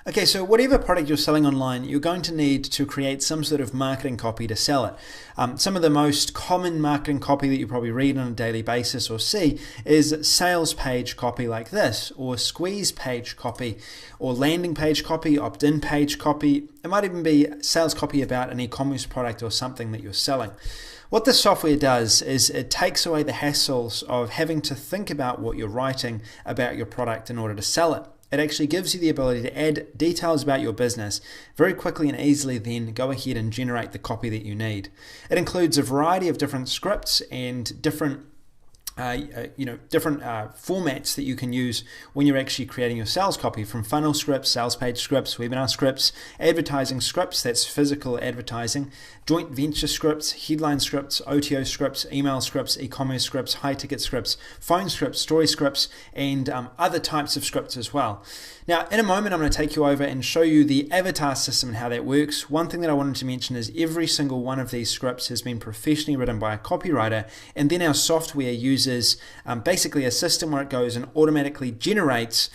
Okay, so whatever product you're selling online, you're going to need to create some sort of marketing copy to sell it. Some of the most common marketing copy that you probably read on a daily basis or see is sales page copy like this, or squeeze page copy, or landing page copy, opt-in page copy. It might even be sales copy about an e-commerce product or something that you're selling. What this software does is it takes away the hassles of having to think about what you're writing about your product in order to sell it. It actually gives you the ability to add details about your business very quickly and easily, then go ahead and generate the copy that you need. It includes a variety of different scripts and different formats that you can use when you're actually creating your sales copy, from funnel scripts, sales page scripts, webinar scripts, advertising scripts, that's physical advertising, joint venture scripts, headline scripts, OTO scripts, email scripts, e-commerce scripts, high ticket scripts, phone scripts, story scripts, and other types of scripts as well. Now, in a moment, I'm going to take you over and show you the avatar system and how that works. One thing that I wanted to mention is every single one of these scripts has been professionally written by a copywriter, and then our software uses basically a system where it goes and automatically generates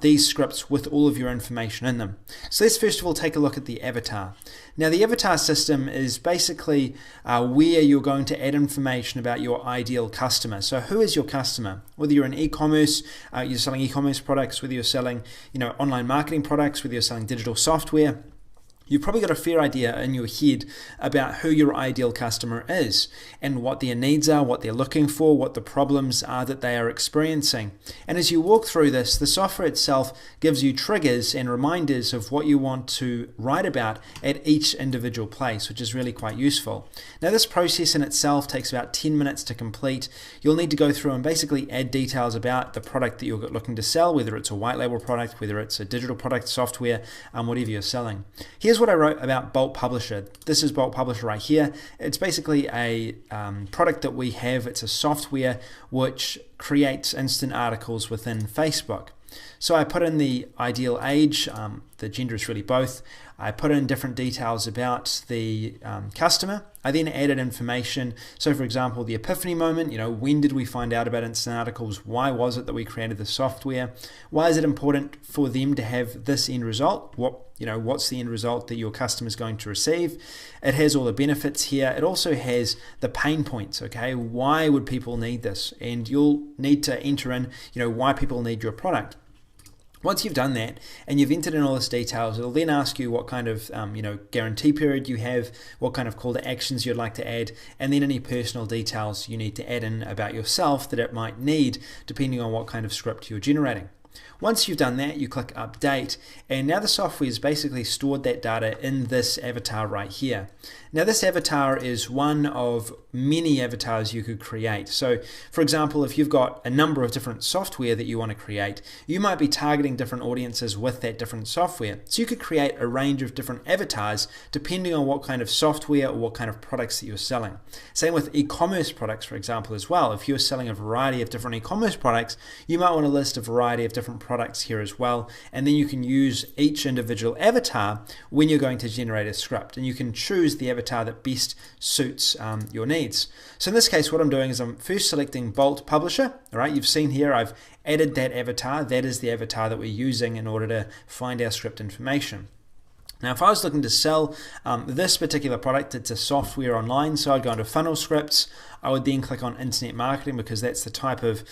these scripts with all of your information in them. So let's first of all take a look at the avatar. Now, the avatar system is basically where you're going to add information about your ideal customer. So who is your customer? Whether you're in e-commerce, you're selling e-commerce products, whether you're selling online marketing products, whether you're selling digital software, you've probably got a fair idea in your head about who your ideal customer is and what their needs are, what they're looking for, what the problems are that they are experiencing. And as you walk through this, the software itself gives you triggers and reminders of what you want to write about at each individual place, which is really quite useful. Now, this process in itself takes about 10 minutes to complete. You'll need to go through and basically add details about the product that you're looking to sell, whether it's a white label product, whether it's a digital product, software, whatever you're selling. Here's what I wrote about Bulk Publisher. This is Bulk Publisher right here. It's basically a product that we have. It's a software which creates instant articles within Facebook. So I put in the ideal age, the gender is really both. I put in different details about the customer. I then added information. So for example, the epiphany moment, when did we find out about instant articles? Why was it that we created the software? Why is it important for them to have this end result? What's the end result that your customer is going to receive? It has all the benefits here. It also has the pain points, okay? Why would people need this? And you'll need to enter in, why people need your product. Once you've done that and you've entered in all this details, it'll then ask you what kind of guarantee period you have, what kind of call to actions you'd like to add, and then any personal details you need to add in about yourself that it might need depending on what kind of script you're generating. Once you've done that, you click update, and now the software has basically stored that data in this avatar right here. Now, this avatar is one of many avatars you could create. So for example, if you've got a number of different software that you want to create, you might be targeting different audiences with that different software. So you could create a range of different avatars depending on what kind of software or what kind of products that you're selling. Same with e-commerce products, for example, as well. If you're selling a variety of different e-commerce products, you might want to list a variety of different products here as well, and then you can use each individual avatar when you're going to generate a script, and you can choose the avatar that best suits your needs. So in this case, what I'm doing is I'm first selecting Bulk Publisher. All right, you've seen here I've added that avatar. That is the avatar that we're using in order to find our script information. Now, if I was looking to sell this particular product, it's a software online, so I'd go into funnel scripts. I would then click on internet marketing because that's the type of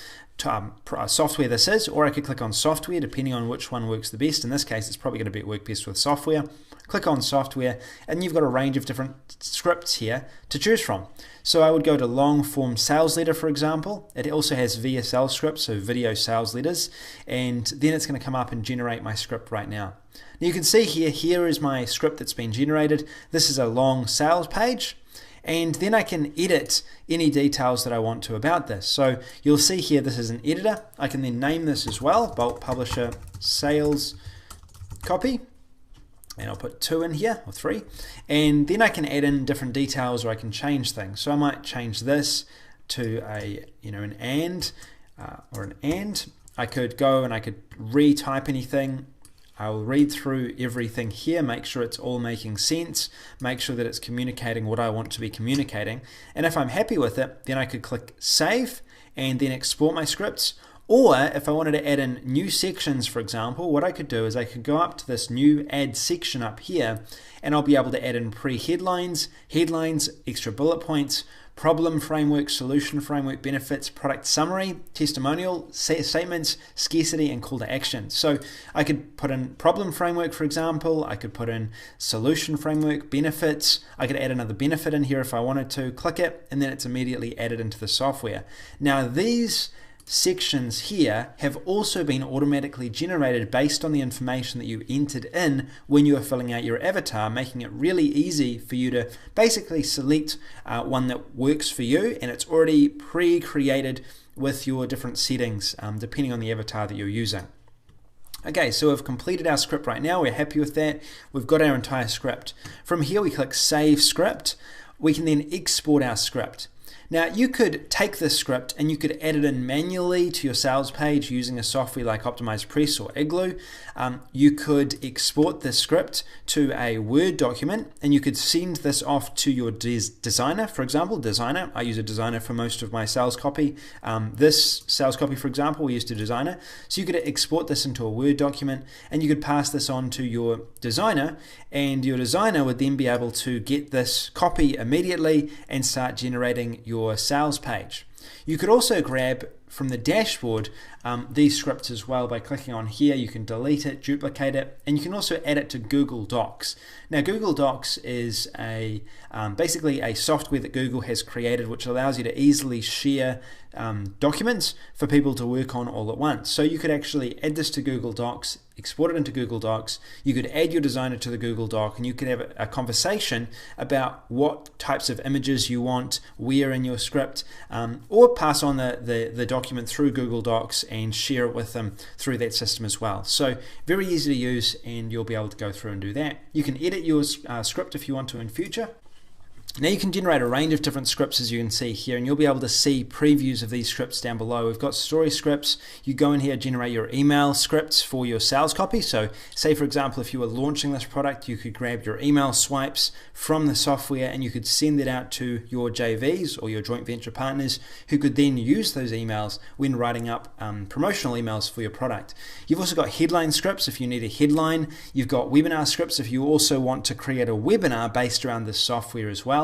software this is, or I could click on software depending on which one works the best. In this case, it's probably going to work best with software. Click on software, and you've got a range of different scripts here to choose from. So I would go to long form sales letter, for example. It also has VSL scripts, so video sales letters, and then it's going to come up and generate my script right now. Now you can see here is my script that's been generated. This is a long sales page. And then I can edit any details that I want to about this. So you'll see here this is an editor. I can then name this as well, Bulk Publisher Sales Copy. And I'll put 2 in here, or 3. And then I can add in different details, or I can change things. So I might change this to an and or an and. I could go and I could retype anything. I'll read through everything here, make sure it's all making sense, make sure that it's communicating what I want to be communicating. And if I'm happy with it, then I could click Save and then export my scripts. Or if I wanted to add in new sections, for example, what I could do is I could go up to this new add section up here, and I'll be able to add in pre-headlines, headlines, extra bullet points, problem framework, solution framework, benefits, product summary, testimonial, statements, scarcity, and call to action. So I could put in problem framework, for example. I could put in solution framework, benefits. I could add another benefit in here if I wanted to. Click it, and then it's immediately added into the software. Now these sections here have also been automatically generated based on the information that you entered in when you were filling out your avatar, making it really easy for you to basically select one that works for you, and it's already pre-created with your different settings depending on the avatar that you're using. Okay, so we've completed our script right now. We're happy with that. We've got our entire script. From here we click Save Script. We can then export our script. Now you could take this script and you could add it in manually to your sales page using a software like Optimized Press or Igloo. You could export this script to a Word document, and you could send this off to your designer. For example, Designer. I use a Designer for most of my sales copy. This sales copy, for example, we used a Designer. So you could export this into a Word document, and you could pass this on to your designer, and your designer would then be able to get this copy immediately and start generating your sales page. You could also grab from the dashboard these scripts as well by clicking on here. You can delete it, duplicate it, and you can also add it to Google Docs. Now Google Docs is basically a software that Google has created which allows you to easily share documents for people to work on all at once. So you could actually add this to Google Docs, export it into Google Docs. You could add your designer to the Google Doc, and you could have a conversation about what types of images you want, where in your script, or pass on the document through Google Docs and share it with them through that system as well. So very easy to use, and you'll be able to go through and do that. You can edit your script if you want to in future. Now you can generate a range of different scripts, as you can see here, and you'll be able to see previews of these scripts down below. We've got story scripts. You go in here, generate your email scripts for your sales copy. So say, for example, if you were launching this product, you could grab your email swipes from the software and you could send it out to your JVs or your joint venture partners, who could then use those emails when writing up promotional emails for your product. You've also got headline scripts if you need a headline. You've got webinar scripts if you also want to create a webinar based around this software as well.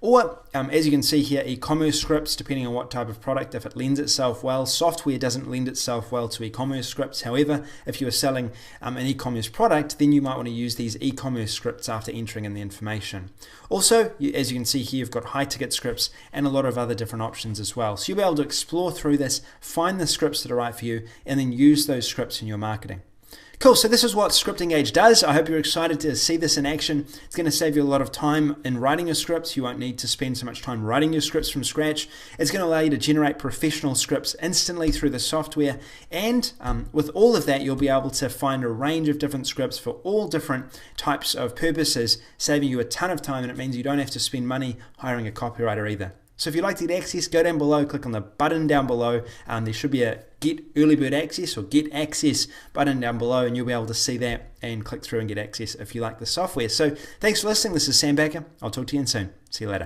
Or as you can see here, e-commerce scripts, depending on what type of product, if it lends itself well. Software doesn't lend itself well to e-commerce scripts. However, if you are selling an e-commerce product, then you might want to use these e-commerce scripts after entering in the information. Also, as you can see here, you've got high-ticket scripts and a lot of other different options as well. So you'll be able to explore through this, find the scripts that are right for you, and then use those scripts in your marketing. Cool, so this is what Script Engage does. I hope you're excited to see this in action. It's going to save you a lot of time in writing your scripts. You won't need to spend so much time writing your scripts from scratch. It's going to allow you to generate professional scripts instantly through the software. And with all of that, you'll be able to find a range of different scripts for all different types of purposes, saving you a ton of time, and it means you don't have to spend money hiring a copywriter either. So if you'd like to get access, go down below, click on the button down below. There should be a Get Early Bird Access or Get Access button down below, and you'll be able to see that and click through and get access if you like the software. So thanks for listening. This is Sam Baker. I'll talk to you soon. See you later.